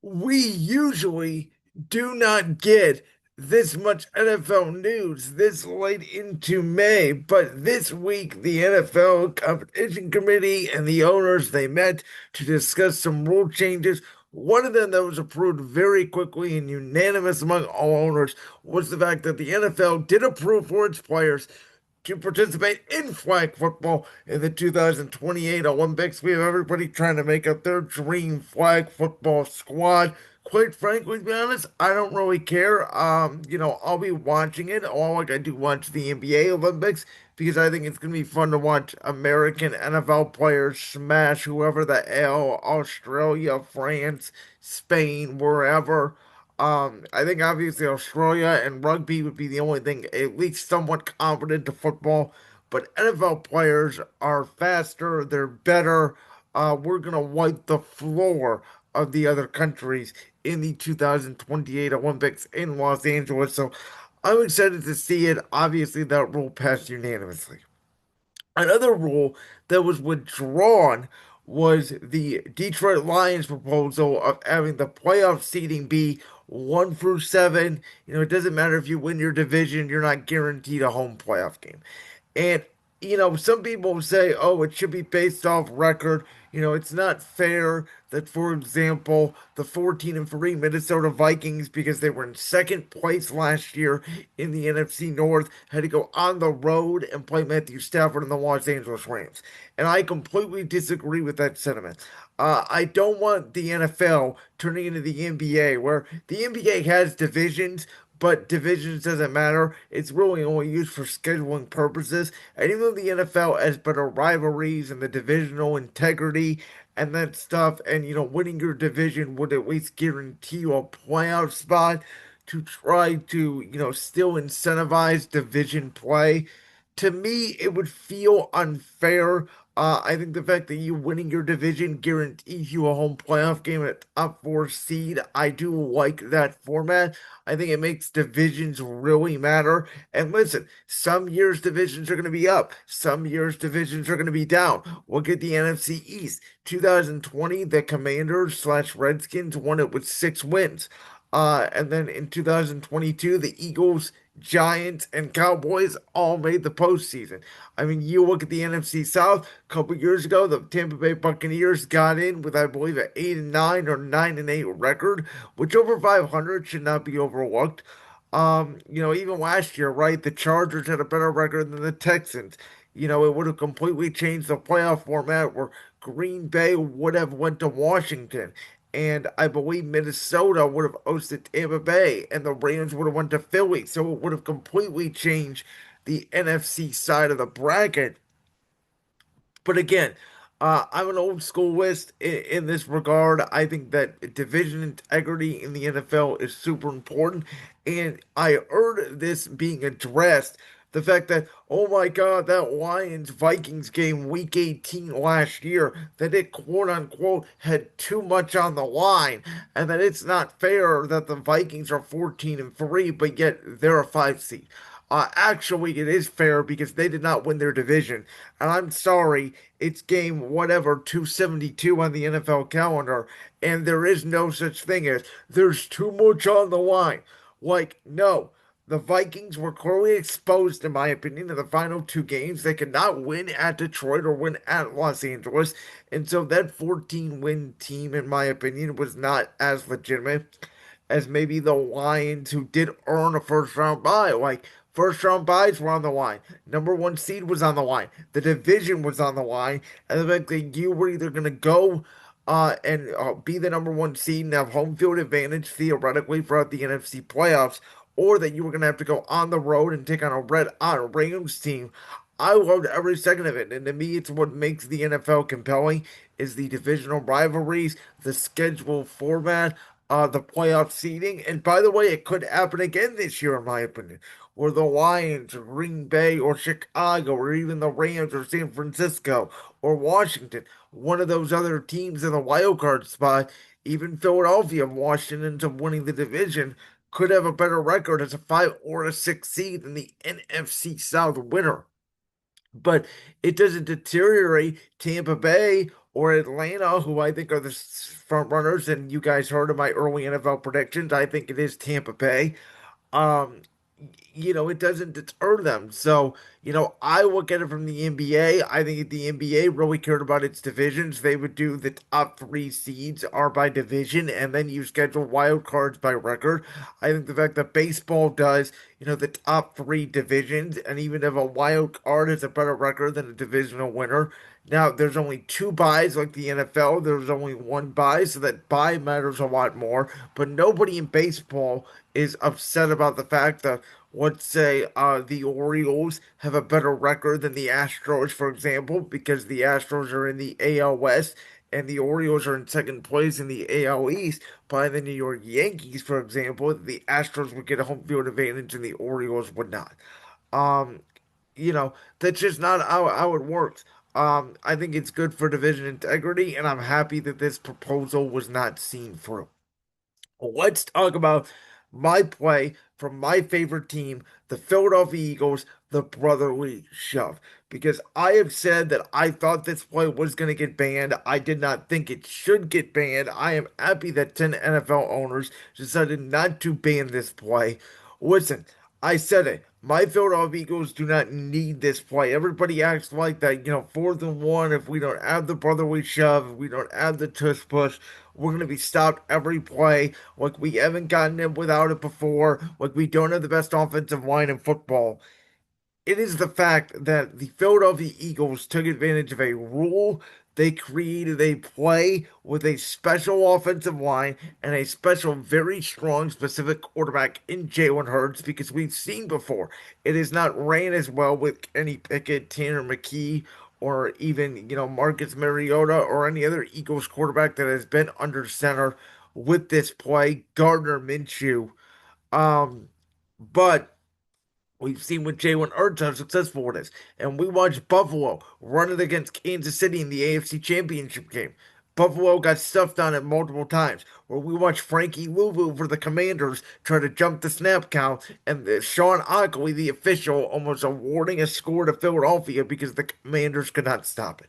We usually do not get this much NFL news this late into May, but this week the NFL Competition Committee and the owners they met to discuss some rule changes. One of them that was approved very quickly and unanimous among all owners was the fact that the NFL did approve for its players to participate in flag football in the 2028 Olympics. We have everybody trying to make up their dream flag football squad. Quite frankly, to be honest, I don't really care. I'll be watching it, all like I do watch the NBA Olympics, because I think it's gonna be fun to watch American NFL players smash whoever the hell, Australia, France, Spain, wherever. I think obviously Australia and rugby would be the only thing at least somewhat competent to football, but NFL players are faster, they're better. We're gonna wipe the floor of the other countries in the 2028 Olympics in Los Angeles. So I'm excited to see it. Obviously, that rule passed unanimously. Another rule that was withdrawn was the Detroit Lions proposal of having the playoff seeding be 1 through 7. It doesn't matter if you win your division, you're not guaranteed a home playoff game. And, some people say, oh, it should be based off record. It's not fair that, for example, the 14-3 Minnesota Vikings, because they were in second place last year in the NFC North, had to go on the road and play Matthew Stafford and the Los Angeles Rams. And I completely disagree with that sentiment. I don't want the NFL turning into the NBA, where the NBA has divisions, but divisions doesn't matter. It's really only used for scheduling purposes. And even though the NFL has better rivalries and the divisional integrity and that stuff, and winning your division would at least guarantee you a playoff spot to try to, still incentivize division play. To me, it would feel unfair. I think the fact that you winning your division guarantees you a home playoff game at top four seed. I do like that format. I think it makes divisions really matter. And listen, some years divisions are going to be up, some years divisions are going to be down. Look at the NFC East. 2020, the Commanders slash Redskins won it with 6 wins. And then in 2022, the Eagles, Giants, and Cowboys all made the postseason. I mean, you look at the NFC South. A couple years ago, the Tampa Bay Buccaneers got in with, I believe, an 8-9 or 9-8 record, which over 500 should not be overlooked. Even last year, right, the Chargers had a better record than the Texans. It would have completely changed the playoff format where Green Bay would have went to Washington, and I believe Minnesota would have hosted Tampa Bay, and the Rams would have went to Philly. So it would have completely changed the NFC side of the bracket. But again, I'm an old school list in this regard. I think that division integrity in the NFL is super important. And I heard this being addressed. The fact that, oh my God, that Lions Vikings game week 18 last year, that it quote unquote had too much on the line, and that it's not fair that the Vikings are 14-3, but yet they're a 5 seed. Actually, it is fair because they did not win their division. And I'm sorry, it's game whatever 272 on the NFL calendar, and there is no such thing as there's too much on the line. Like, no. The Vikings were clearly exposed, in my opinion, in the final two games. They could not win at Detroit or win at Los Angeles. And so that 14-win team, in my opinion, was not as legitimate as maybe the Lions, who did earn a first round bye. Like, first round byes were on the line. Number one seed was on the line. The division was on the line. And the fact that you were either going to go and be the number one seed and have home field advantage theoretically throughout the NFC playoffs, or that you were going to have to go on the road and take on a red hot Rams team. I loved every second of it, and to me, it's what makes the NFL compelling: is the divisional rivalries, the schedule format, the playoff seeding. And by the way, it could happen again this year, in my opinion, where the Lions, or Green Bay, or Chicago, or even the Rams, or San Francisco, or Washington, one of those other teams in the wild card spot, even Philadelphia, Washington ends up winning the division, could have a better record as a 5 or a 6 seed than the NFC South winner. But it doesn't deteriorate Tampa Bay or Atlanta, who I think are the front runners, and you guys heard of my early NFL predictions. I think it is Tampa Bay. um, it doesn't deter them. So, I look at it from the NBA. I think if the NBA really cared about its divisions, they would do the top three seeds are by division, and then you schedule wild cards by record. I think the fact that baseball does, the top three divisions, and even if a wild card is a better record than a divisional winner. Now, there's only two buys like the NFL. There's only one buy, so that buy matters a lot more. But nobody in baseball is upset about the fact that, let's say, the Orioles have a better record than the Astros, for example, because the Astros are in the AL West and the Orioles are in second place in the AL East. By the New York Yankees, for example, the Astros would get a home field advantage and the Orioles would not. Um, that's just not how it works. I think it's good for division integrity, and I'm happy that this proposal was not seen through. Let's talk about my play from my favorite team, the Philadelphia Eagles, the brotherly shove. Because I have said that I thought this play was going to get banned. I did not think it should get banned. I am happy that 10 NFL owners decided not to ban this play. Listen, I said it. My Philadelphia Eagles do not need this play. Everybody acts like that, 4th and 1. If we don't have the brotherly shove, if we don't have the tush push, we're going to be stopped every play. Like we haven't gotten it without it before. Like we don't have the best offensive line in football. It is the fact that the Philadelphia Eagles took advantage of a rule. They created a play with a special offensive line and a special, very strong, specific quarterback in Jalen Hurts because we've seen before it is not ran as well with Kenny Pickett, Tanner McKee, or even, Marcus Mariota or any other Eagles quarterback that has been under center with this play, Gardner Minshew. Um, but we've seen with Jalen Hurts how successful it is. And we watched Buffalo run it against Kansas City in the AFC Championship game. Buffalo got stuffed on it multiple times. Where we watched Frankie Louvu for the Commanders try to jump the snap count, and Sean Ockley, the official, almost awarding a score to Philadelphia because the Commanders could not stop it.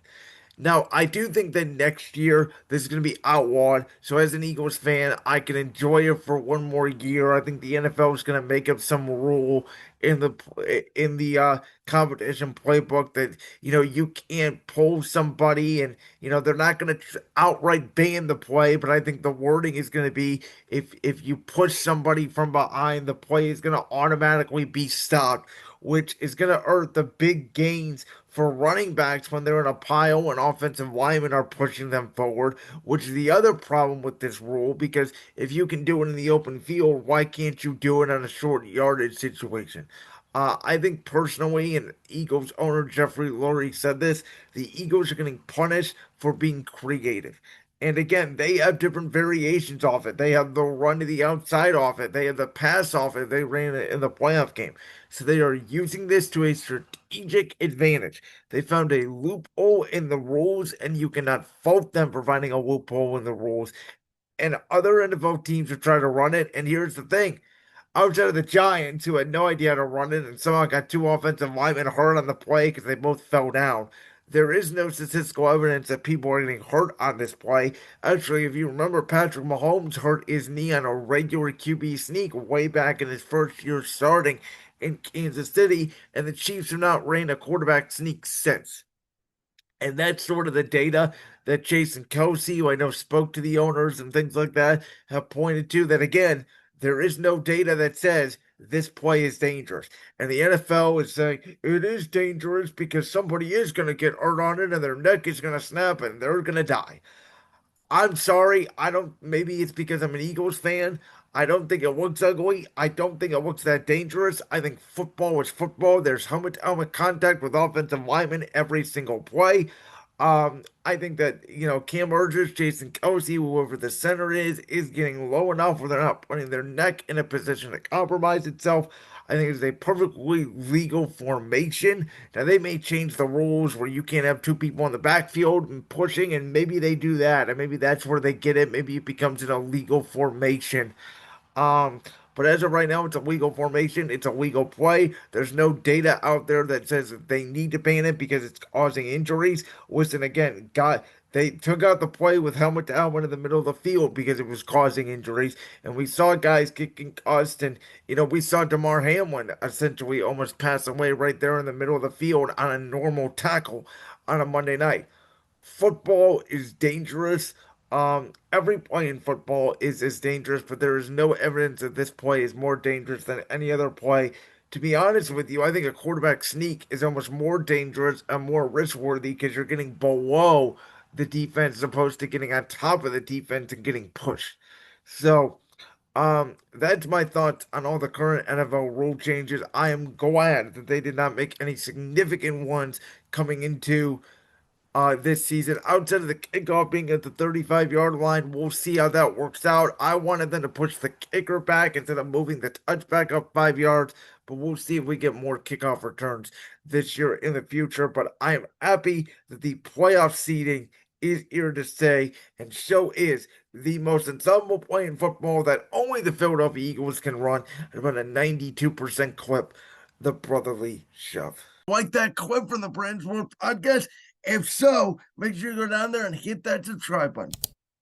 Now, I do think that next year this is going to be outlawed. So, as an Eagles fan, I can enjoy it for one more year. I think the NFL is going to make up some rule in the competition playbook that you can't pull somebody, and they're not going to outright ban the play. But I think the wording is going to be if you push somebody from behind, the play is going to automatically be stopped, which is going to hurt the big gains for running backs when they're in a pile and offensive linemen are pushing them forward, which is the other problem with this rule because if you can do it in the open field, why can't you do it on a short yardage situation? I think personally, and Eagles owner Jeffrey Lurie said this, the Eagles are getting punished for being creative. And again, they have different variations off it. They have the run to the outside off it. They have the pass off it. They ran it in the playoff game. So they are using this to a strategic advantage. They found a loophole in the rules, and you cannot fault them for finding a loophole in the rules. And other NFL teams have tried to run it. And here's the thing outside of the Giants, who had no idea how to run it, and somehow got two offensive linemen hurt on the play because they both fell down. There is no statistical evidence that people are getting hurt on this play. Actually, if you remember, Patrick Mahomes hurt his knee on a regular QB sneak way back in his first year starting in Kansas City, and the Chiefs have not ran a quarterback sneak since. And that's sort of the data that Jason Kelsey, who I know spoke to the owners and things like that, have pointed to. That again, there is no data that says this play is dangerous. And the NFL is saying it is dangerous because somebody is going to get hurt on it and their neck is going to snap and they're going to die. I'm sorry. I don't. Maybe it's because I'm an Eagles fan. I don't think it looks ugly. I don't think it looks that dangerous. I think football is football. There's helmet to helmet contact with offensive linemen every single play. I think that Cam Urgers, Jason Kelsey, whoever the center is getting low enough where they're not putting their neck in a position to compromise itself. I think it's a perfectly legal formation. Now they may change the rules where you can't have two people on the backfield and pushing, and maybe they do that, and maybe that's where they get it. Maybe it becomes an illegal formation. Um, but as of right now, it's a legal formation. It's a legal play. There's no data out there that says that they need to ban it because it's causing injuries. Listen again, God. They took out the play with helmet to helmet in the middle of the field because it was causing injuries. And we saw guys get concussed. And, we saw DeMar Hamlin essentially almost pass away right there in the middle of the field on a normal tackle on a Monday night. Football is dangerous. Every play in football is as dangerous, but there is no evidence that this play is more dangerous than any other play. To be honest with you, I think a quarterback sneak is almost more dangerous and more risk worthy because you're getting below the defense as opposed to getting on top of the defense and getting pushed. So, that's my thoughts on all the current NFL rule changes. I am glad that they did not make any significant ones coming into this season. Outside of the kickoff being at the 35-yard line, we'll see how that works out. I wanted them to push the kicker back instead of moving the touchback up 5 yards, but we'll see if we get more kickoff returns this year in the future. But I am happy that the playoff seeding is here to stay, and so is the most unstoppable play in football that only the Philadelphia Eagles can run at about a 92% clip, the brotherly shove. Like that clip from the Brand Sports Podcast? If so, make sure you go down there and hit that subscribe button.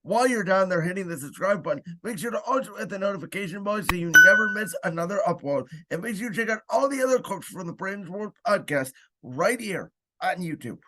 While you're down there hitting the subscribe button, make sure to also hit the notification bell so you never miss another upload. And make sure you check out all the other clips from the Brand Sports Podcast right here on YouTube.